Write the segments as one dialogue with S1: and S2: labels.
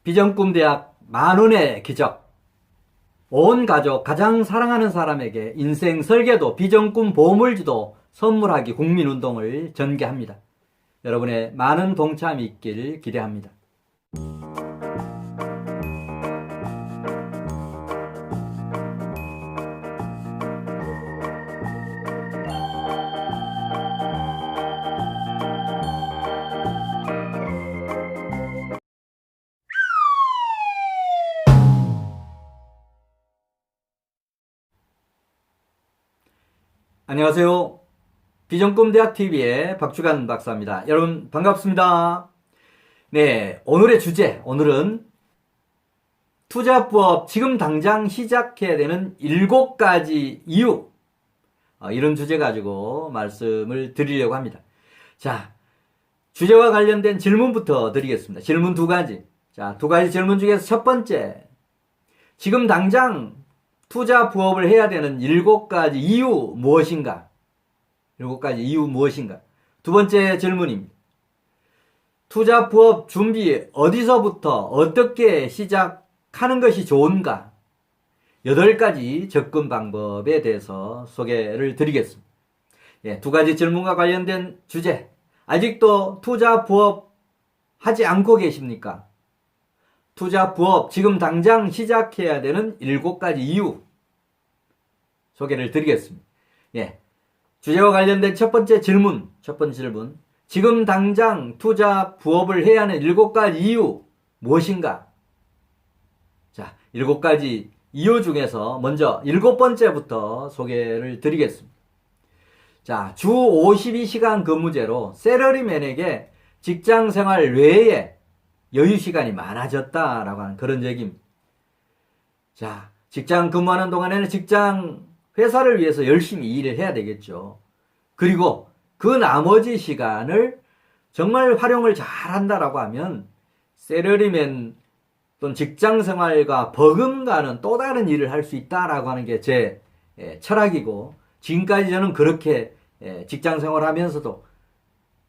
S1: 비전꿈대학 만원의 기적. 온 가족 가장 사랑하는 사람에게 인생 설계도 비전꿈 보물지도 선물하기 국민운동을 전개합니다. 여러분의 많은 동참이 있길 기대합니다. 안녕하세요. 비전꿈대학TV의 박주간 박사입니다. 여러분 반갑습니다. 네, 오늘의 주제, 오늘은 투자부업 지금 당장 시작해야 되는 7가지 이유, 이런 주제 가지고 말씀을 드리려고 합니다. 자, 주제와 관련된 질문부터 드리겠습니다. 질문 2가지. 자, 2가지 질문 중에서 첫 번째, 지금 당장 투자 부업을 해야 되는 7가지 이유 무엇인가? 7가지 이유 무엇인가? 두 번째 질문입니다. 투자 부업 준비 어디서부터 어떻게 시작하는 것이 좋은가? 8가지 접근 방법에 대해서 소개를 드리겠습니다. 예, 2가지 질문과 관련된 주제. 아직도 투자 부업 하지 않고 계십니까? 투자 부업 지금 당장 시작해야 되는 7가지 이유 소개를 드리겠습니다. 예. 주제와 관련된 첫 번째 질문. 지금 당장 투자 부업을 해야 하는 7가지 이유 무엇인가? 자, 7가지 이유 중에서 먼저 7번째부터 소개를 드리겠습니다. 자, 주 52시간 근무제로 셀러리맨에게 직장 생활 외에 여유 시간이 많아졌다라고 하는 그런 얘기입니다. 자, 직장 근무하는 동안에는 회사를 위해서 열심히 일을 해야 되겠죠. 그리고 그 나머지 시간을 정말 활용을 잘 한다라고 하면 셀러리맨 또는 직장 생활과 버금가는 또 다른 일을 할 수 있다라고 하는 게 제 철학이고, 지금까지 저는 그렇게 직장 생활하면서도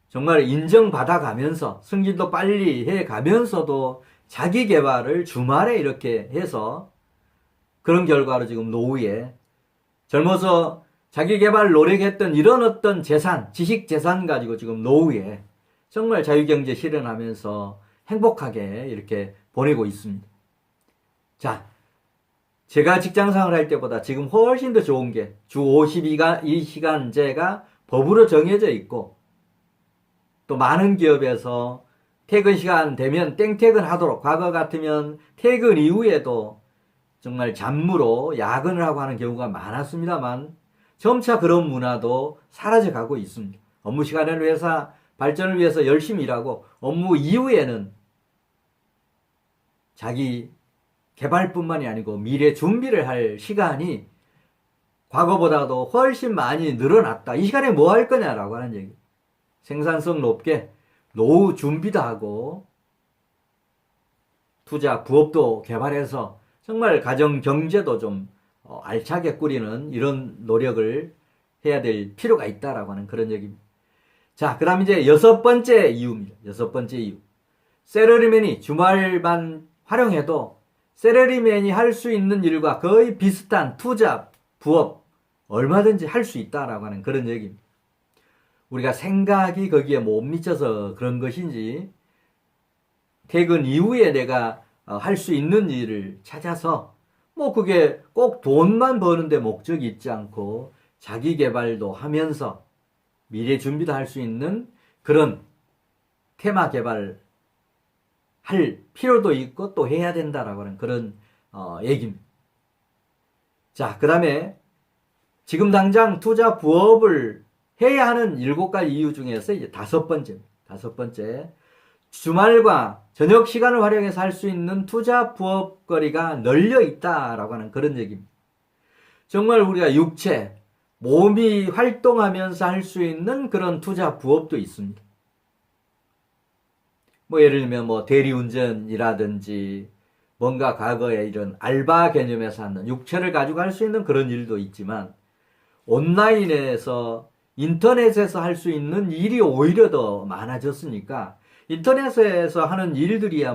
S1: 정말 인정받아가면서 승진도 빨리 해가면서도 자기 개발을 주말에 이렇게 해서 그런 결과로 지금 노후에 젊어서 자기 개발 노력했던 이런 어떤 재산, 지식 재산 가지고 지금 노후에 정말 자유경제 실현하면서 행복하게 이렇게 보내고 있습니다. 자, 제가 직장 생활할 때보다 지금 훨씬 더 좋은 게 주 52시간제가 법으로 정해져 있고, 또 많은 기업에서 퇴근 시간 되면 땡퇴근 하도록, 과거 같으면 퇴근 이후에도 정말 잡무로 야근을 하고 하는 경우가 많았습니다만 점차 그런 문화도 사라져 가고 있습니다. 업무 시간에는 회사 발전을 위해서 열심히 일하고, 업무 이후에는 자기 개발뿐만이 아니고 미래 준비를 할 시간이 과거보다도 훨씬 많이 늘어났다. 이 시간에 뭐 할 거냐라고 하는 얘기. 생산성 높게 노후 준비도 하고 투자 부업도 개발해서 정말 가정 경제도 좀 알차게 꾸리는 이런 노력을 해야 될 필요가 있다라고 하는 그런 얘기입니다. 자, 그 다음 이제 6번째 이유입니다. 6번째 이유. 셀러리맨이 주말만 활용해도 셀러리맨이 할 수 있는 일과 거의 비슷한 투자, 부업 얼마든지 할 수 있다라고 하는 그런 얘기입니다. 우리가 생각이 거기에 못 미쳐서 그런 것인지, 퇴근 이후에 내가 할 수 있는 일을 찾아서, 그게 꼭 돈만 버는데 목적이 있지 않고 자기 개발도 하면서 미래 준비도 할 수 있는 그런 테마 개발 할 필요도 있고 또 해야 된다라고 하는 그런 얘기입니다. 자, 그 다음에 지금 당장 투자 부업을 해야 하는 7가지 이유 중에서 이제 5번째. 주말과 저녁 시간을 활용해서 할 수 있는 투자 부업거리가 널려 있다라고 하는 그런 얘기입니다. 정말 우리가 육체, 몸이 활동하면서 할 수 있는 그런 투자 부업도 있습니다. 예를 들면 대리운전이라든지 뭔가 과거에 이런 알바 개념에서 하는 육체를 가지고 할 수 있는 그런 일도 있지만, 온라인에서 인터넷에서 할 수 있는 일이 오히려 더 많아졌으니까 인터넷에서 하는 일들이야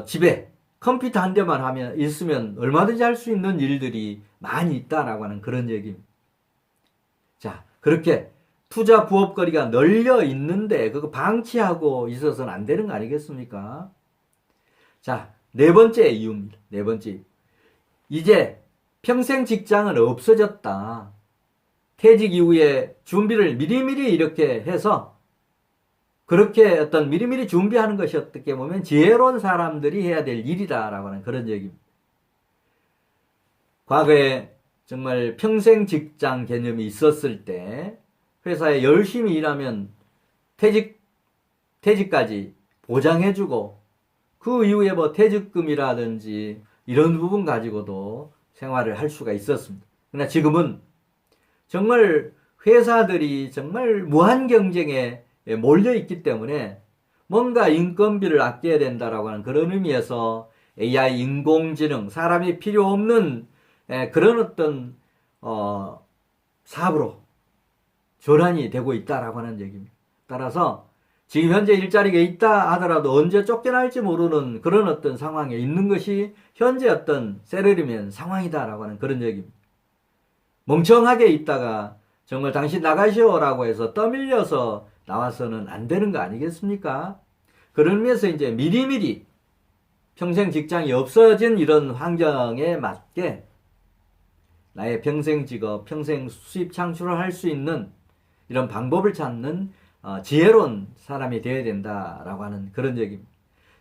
S1: 집에 컴퓨터 한 대만 하면 있으면 얼마든지 할 수 있는 일들이 많이 있다라고 하는 그런 얘기입니다. 자, 그렇게 투자 부업거리가 널려 있는데 그거 방치하고 있어서는 안 되는 거 아니겠습니까? 자, 네 번째 이유입니다. 네 번째. 이제 평생 직장은 없어졌다. 퇴직 이후에 준비를 미리미리 이렇게 해서 그렇게 어떤 미리미리 준비하는 것이 어떻게 보면 지혜로운 사람들이 해야 될 일이다라고 하는 그런 얘기입니다. 과거에 정말 평생 직장 개념이 있었을 때 회사에 열심히 일하면 퇴직까지 보장해주고 그 이후에 뭐 퇴직금이라든지 이런 부분 가지고도 생활을 할 수가 있었습니다. 그러나 지금은 정말 회사들이 정말 무한 경쟁에 몰려 있기 때문에 뭔가 인건비를 아껴야 된다라고 하는 그런 의미에서 AI, 인공지능, 사람이 필요 없는 그런 어떤 사업으로 전환이 되고 있다라고 하는 얘기입니다. 따라서 지금 현재 일자리가 있다 하더라도 언제 쫓겨날지 모르는 그런 어떤 상황에 있는 것이 현재 어떤 셀러리맨 상황이다라고 하는 그런 얘기입니다. 멍청하게 있다가 정말 당신 나가시오라고 해서 떠밀려서 나와서는 안 되는 거 아니겠습니까? 그런 의미에서 이제 미리미리 평생 직장이 없어진 이런 환경에 맞게 나의 평생 직업, 평생 수입 창출을 할 수 있는 이런 방법을 찾는 지혜로운 사람이 되어야 된다라고 하는 그런 얘기입니다.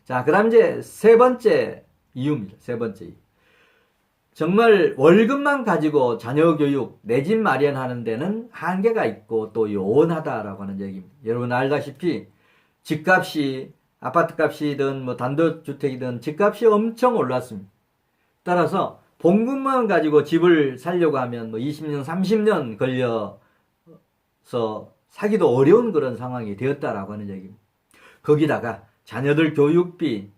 S1: 자, 그 다음 이제 세 번째 이유입니다. 세 번째 이유. 정말 월급만 가지고 자녀 교육, 내 집 마련하는 데는 한계가 있고 또 요원하다라고 하는 얘기입니다. 여러분 알다시피 집값이 아파트값이든 뭐 단독주택이든 집값이 엄청 올랐습니다. 따라서 봉급만 가지고 집을 살려고 하면 뭐 20년, 30년 걸려서 사기도 어려운 그런 상황이 되었다라고 하는 얘기입니다. 거기다가 자녀들 교육비,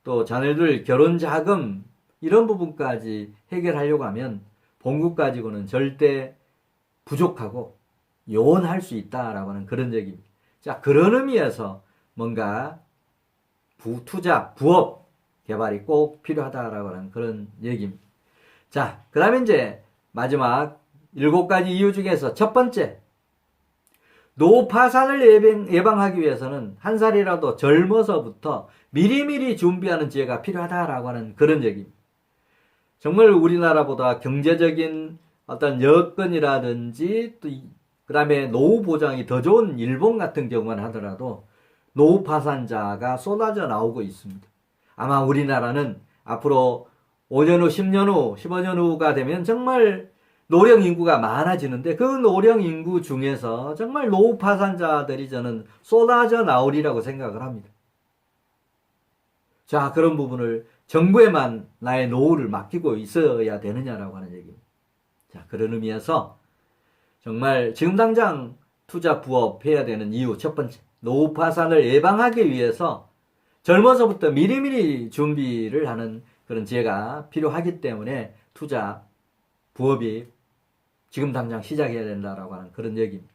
S1: 또 자녀들 결혼 자금 이런 부분까지 해결하려고 하면 봉급 가지고는 절대 부족하고 요원할 수 있다라고 하는 그런 얘기입니다. 자, 그런 의미에서 뭔가 투자, 부업 개발이 꼭 필요하다라고 하는 그런 얘기입니다. 자, 그 다음에 이제 마지막 7가지 이유 중에서 첫 번째, 노후 파산을 예방하기 위해서는 한 살이라도 젊어서부터 미리미리 준비하는 지혜가 필요하다라고 하는 그런 얘기입니다. 정말 우리나라보다 경제적인 어떤 여건이라든지 또 그 다음에 노후 보장이 더 좋은 일본 같은 경우만 하더라도 노후 파산자가 쏟아져 나오고 있습니다. 아마 우리나라는 앞으로 5년 후, 10년 후, 15년 후가 되면 정말 노령 인구가 많아지는데 그 노령 인구 중에서 정말 노후 파산자들이 저는 쏟아져 나오리라고 생각을 합니다. 자, 그런 부분을 정부에만 나의 노후를 맡기고 있어야 되느냐라고 하는 얘기입니다. 자, 그런 의미에서 정말 지금 당장 투자 부업 해야 되는 이유 첫 번째, 노후 파산을 예방하기 위해서 젊어서부터 미리미리 준비를 하는 그런 지혜가 필요하기 때문에 투자 부업이 지금 당장 시작해야 된다라고 하는 그런 얘기입니다.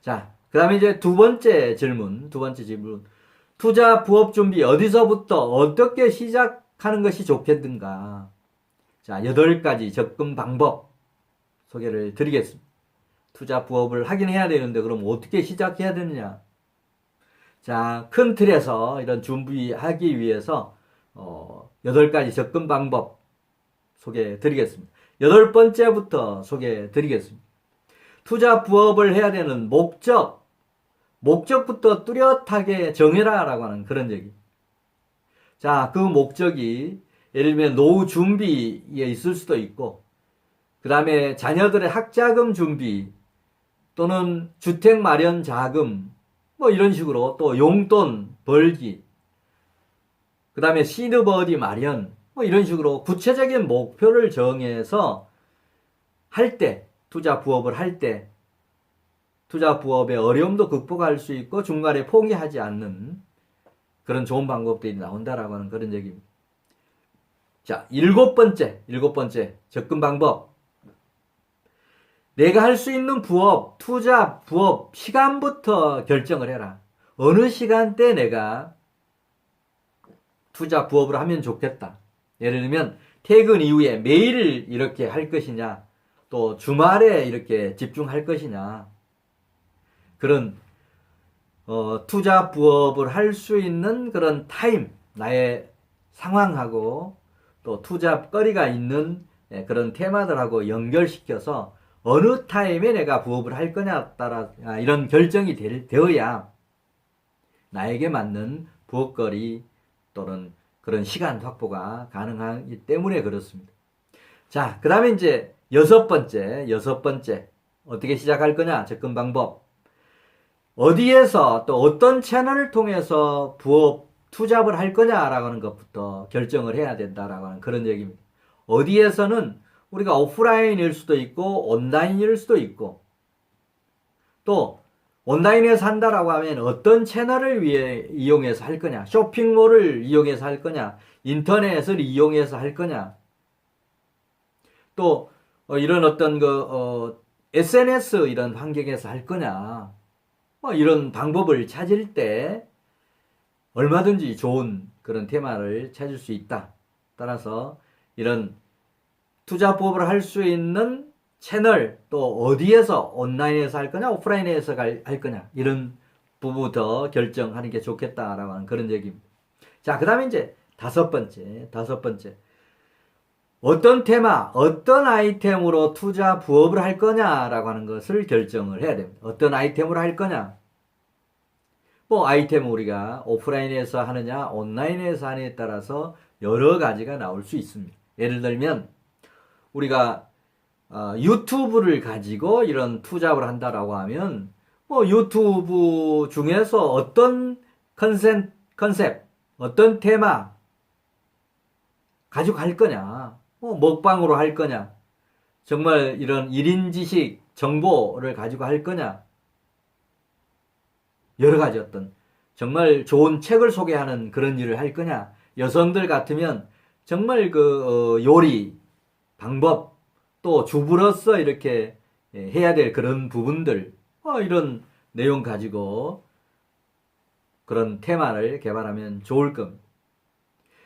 S1: 자, 그 다음에 이제 두 번째 질문. 투자 부업 준비 어디서부터 어떻게 시작하는 것이 좋겠는가? 자, 8가지 접근 방법 소개를 드리겠습니다. 투자 부업을 하긴 해야 되는데 그럼 어떻게 시작해야 되느냐? 자, 큰 틀에서 이런 준비하기 위해서 8가지 접근 방법 소개해 드리겠습니다. 8번째부터 소개해 드리겠습니다. 투자 부업을 해야 되는 목적부터 뚜렷하게 정해라 라고 하는 그런 얘기. 자, 그 목적이 예를 들면 노후 준비에 있을 수도 있고 그 다음에 자녀들의 학자금 준비 또는 주택 마련 자금 뭐 이런 식으로 또 용돈 벌기 그 다음에 시드버디 마련 뭐 이런 식으로 구체적인 목표를 정해서 할 때 투자 부업을 할 때 투자 부업의 어려움도 극복할 수 있고 중간에 포기하지 않는 그런 좋은 방법들이 나온다라고 하는 그런 얘기입니다. 자, 7번째 접근 방법. 내가 할 수 있는 부업, 투자 부업 시간부터 결정을 해라. 어느 시간대 내가 투자 부업을 하면 좋겠다. 예를 들면 퇴근 이후에 매일 이렇게 할 것이냐, 또 주말에 이렇게 집중할 것이냐, 그런 투자 부업을 할 수 있는 그런 타임, 나의 상황하고 또 투자거리가 있는 그런 테마들하고 연결시켜서 어느 타임에 내가 부업을 할 거냐에 따라 이런 결정이 되어야 나에게 맞는 부업거리 또는 그런 시간 확보가 가능하기 때문에 그렇습니다. 자, 그 다음에 이제 여섯 번째, 어떻게 시작할 거냐, 접근 방법. 어디에서 또 어떤 채널을 통해서 부업 투잡을 할 거냐라고 하는 것부터 결정을 해야 된다라고 하는 그런 얘기입니다. 어디에서는 우리가 오프라인일 수도 있고 온라인일 수도 있고, 또 온라인에서 한다라고 하면 어떤 채널을 이용해서 할 거냐, 쇼핑몰을 이용해서 할 거냐, 인터넷을 이용해서 할 거냐, 또 이런 어떤 SNS 이런 환경에서 할 거냐, 이런 방법을 찾을 때 얼마든지 좋은 그런 테마를 찾을 수 있다. 따라서 이런 투자 부업을 할 수 있는 채널, 또 어디에서 온라인에서 할 거냐, 오프라인에서 할 거냐, 이런 부분부터 결정하는 게 좋겠다라고 하는 그런 얘기입니다. 자, 그 다음에 이제 다섯 번째. 어떤 테마, 어떤 아이템으로 투자 부업을 할 거냐라고 하는 것을 결정을 해야 됩니다. 어떤 아이템으로 할 거냐. 아이템 우리가 오프라인에서 하느냐, 온라인에서 하느냐에 따라서 여러 가지가 나올 수 있습니다. 예를 들면, 우리가 유튜브를 가지고 이런 투잡을 한다라고 하면, 유튜브 중에서 어떤 컨셉, 어떤 테마 가지고 할 거냐, 먹방으로 할 거냐, 정말 이런 1인 지식 정보를 가지고 할 거냐, 여러 가지 어떤 정말 좋은 책을 소개하는 그런 일을 할 거냐, 여성들 같으면 정말 요리 방법, 또 주부로서 이렇게 해야 될 그런 부분들, 이런 내용 가지고 그런 테마를 개발하면 좋을 겁니다.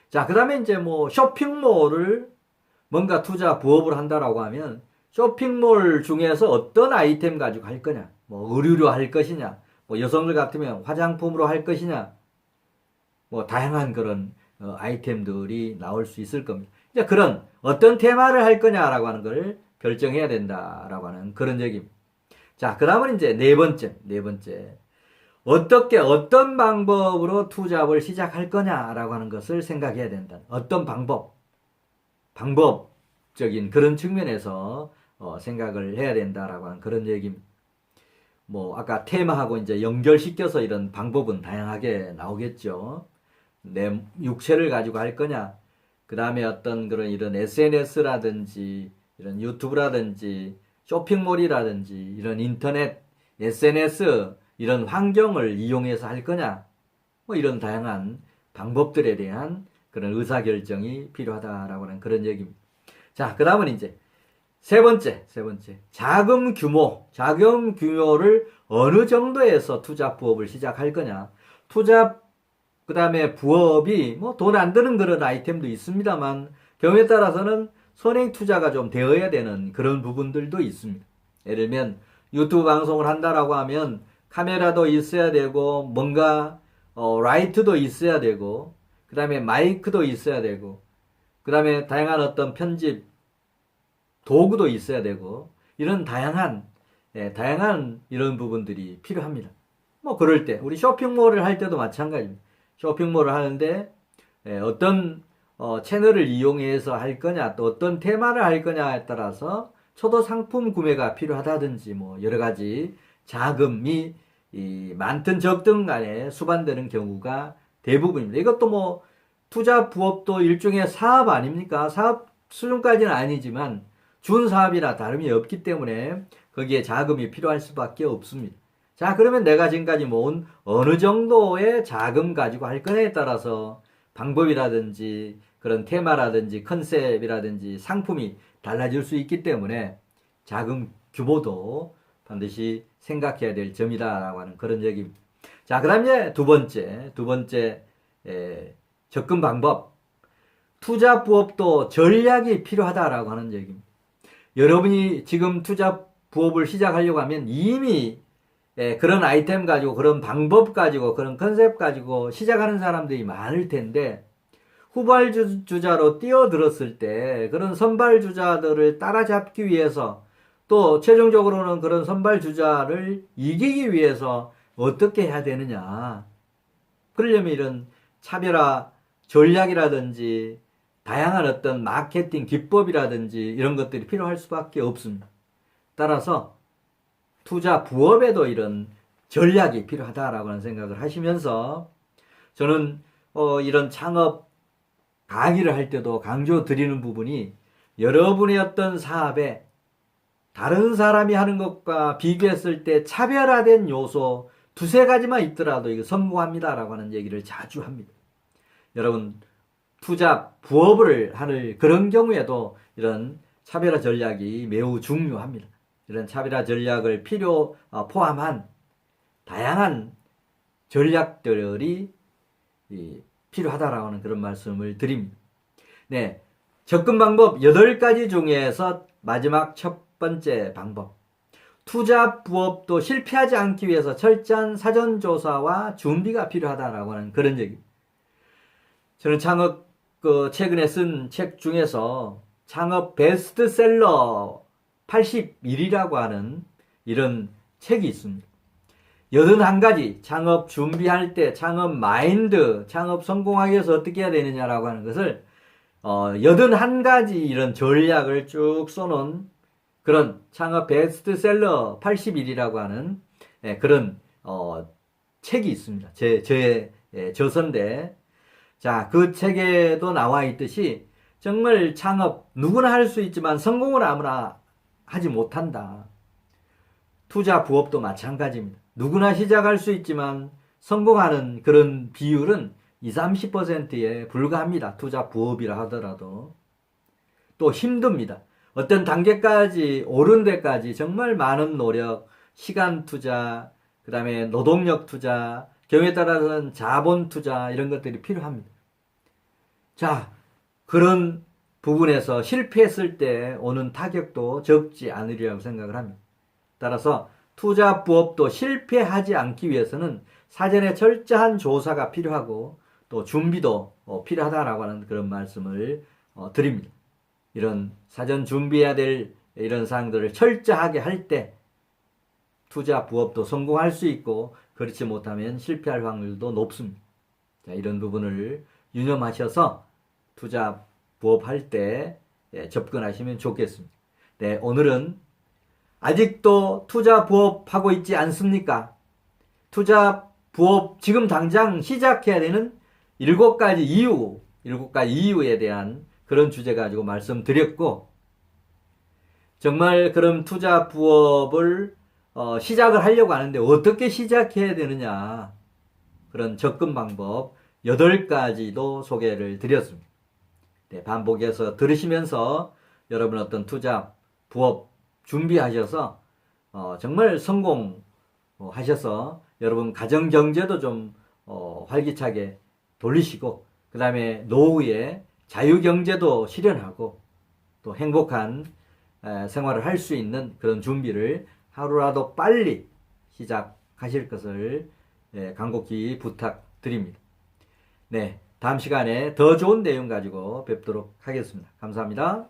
S1: 자, 그 다음에 이제 쇼핑몰을 뭔가 투자 부업을 한다라고 하면 쇼핑몰 중에서 어떤 아이템 가지고 할 거냐, 의류로 할 것이냐, 여성들 같으면 화장품으로 할 것이냐, 다양한 그런 아이템들이 나올 수 있을 겁니다. 이제 그런 어떤 테마를 할 거냐라고 하는 걸 결정해야 된다라고 하는 그런 얘기입니다. 자, 그 다음은 이제 네 번째. 어떤 방법으로 투잡을 시작할 거냐라고 하는 것을 생각해야 된다. 어떤 방법적인 그런 측면에서 생각을 해야 된다라고 하는 그런 얘기입니다. 아까 테마하고 이제 연결시켜서 이런 방법은 다양하게 나오겠죠. 내 육체를 가지고 할 거냐, 그 다음에 어떤 그런 이런 SNS라든지, 이런 유튜브라든지, 쇼핑몰이라든지, 이런 인터넷, SNS, 이런 환경을 이용해서 할 거냐, 이런 다양한 방법들에 대한 그런 의사결정이 필요하다라고 하는 그런 얘기입니다. 자, 그 다음은 이제 세 번째. 자금 규모를 어느 정도에서 투자 부업을 시작할 거냐. 그 다음에 부업이 돈 안 드는 그런 아이템도 있습니다만, 경우에 따라서는 선행 투자가 좀 되어야 되는 그런 부분들도 있습니다. 예를 들면, 유튜브 방송을 한다라고 하면, 카메라도 있어야 되고, 뭔가, 라이트도 있어야 되고, 그 다음에 마이크도 있어야 되고, 그 다음에 다양한 어떤 편집, 도구도 있어야 되고, 이런 다양한 이런 부분들이 필요합니다. 그럴 때, 우리 쇼핑몰을 할 때도 마찬가지입니다. 쇼핑몰을 하는데, 어떤 채널을 이용해서 할 거냐, 또 어떤 테마를 할 거냐에 따라서 초도 상품 구매가 필요하다든지, 여러 가지 자금이 많든 적든 간에 수반되는 경우가 대부분입니다. 이것도 투자 부업도 일종의 사업 아닙니까? 사업 수준까지는 아니지만 준사업이나 다름이 없기 때문에 거기에 자금이 필요할 수밖에 없습니다. 자, 그러면 내가 지금까지 모은 어느 정도의 자금 가지고 할 거냐에 따라서 방법이라든지 그런 테마라든지 컨셉이라든지 상품이 달라질 수 있기 때문에 자금 규모도 반드시 생각해야 될 점이다라고 하는 그런 얘기입니다. 자, 그 다음 이제 두 번째 접근 방법, 투자 부업도 전략이 필요하다라고 하는 얘기입니다. 여러분이 지금 투자 부업을 시작하려고 하면 이미 그런 아이템 가지고, 그런 방법 가지고, 그런 컨셉 가지고 시작하는 사람들이 많을 텐데, 후발주자로 뛰어들었을 때 그런 선발주자들을 따라잡기 위해서, 또 최종적으로는 그런 선발주자를 이기기 위해서 어떻게 해야 되느냐. 그러려면 이런 차별화 전략이라든지 다양한 어떤 마케팅 기법이라든지 이런 것들이 필요할 수밖에 없습니다. 따라서 투자 부업에도 이런 전략이 필요하다라고 하는 생각을 하시면서, 저는 이런 창업 강의를 할 때도 강조 드리는 부분이, 여러분의 어떤 사업에 다른 사람이 하는 것과 비교했을 때 차별화된 요소 두세 가지만 있더라도 이거 성공합니다라고 하는 얘기를 자주 합니다. 여러분, 투자 부업을 하는 그런 경우에도 이런 차별화 전략이 매우 중요합니다. 이런 차별화 전략을 포함한 다양한 전략들이 필요하다라고 하는 그런 말씀을 드립니다. 네, 접근 방법 8가지 중에서 마지막 첫 번째 방법. 투자 부업도 실패하지 않기 위해서 철저한 사전조사와 준비가 필요하다라고 하는 그런 얘기. 저는 창업 최근에 쓴 책 중에서 창업 베스트셀러 81이라고 하는 이런 책이 있습니다. 81가지 창업 준비할 때 창업 마인드, 창업 성공하기 위해서 어떻게 해야 되느냐라고 하는 것을 81가지 이런 전략을 쭉 써놓은 그런 창업 베스트셀러 81이라고 하는 그런 책이 있습니다. 저의 저서인데, 자, 그 책에도 나와 있듯이 정말 창업 누구나 할 수 있지만 성공을 아무나 하지 못한다. 투자 부업도 마찬가지입니다. 누구나 시작할 수 있지만 성공하는 그런 비율은 20, 30%에 불과합니다. 투자 부업이라 하더라도. 또 힘듭니다. 어떤 단계까지 오른 데까지 정말 많은 노력, 시간 투자, 그 다음에 노동력 투자, 경우에 따라서는 자본 투자, 이런 것들이 필요합니다. 자, 그런 부분에서 실패했을 때 오는 타격도 적지 않으리라고 생각을 합니다. 따라서 투자 부업도 실패하지 않기 위해서는 사전에 철저한 조사가 필요하고 또 준비도 필요하다라고 하는 그런 말씀을 드립니다. 이런 사전 준비해야 될 이런 사항들을 철저하게 할 때 투자 부업도 성공할 수 있고, 그렇지 못하면 실패할 확률도 높습니다. 자, 이런 부분을 유념하셔서 투자 부업 할 때 접근하시면 좋겠습니다. 네, 오늘은 아직도 투자 부업 하고 있지 않습니까? 투자 부업 지금 당장 시작해야 되는 7가지 이유에 대한 그런 주제 가지고 말씀드렸고, 정말 그럼 투자 부업을 시작을 하려고 하는데 어떻게 시작해야 되느냐, 그런 접근 방법 8가지도 소개를 드렸습니다. 네, 반복해서 들으시면서 여러분 어떤 투자 부업 준비하셔서 정말 성공하셔서 여러분 가정 경제도 좀 활기차게 돌리시고, 그 다음에 노후에 자유 경제도 실현하고 또 행복한 생활을 할 수 있는 그런 준비를 하루라도 빨리 시작하실 것을 간곡히 부탁드립니다. 네, 다음 시간에 더 좋은 내용 가지고 뵙도록 하겠습니다. 감사합니다.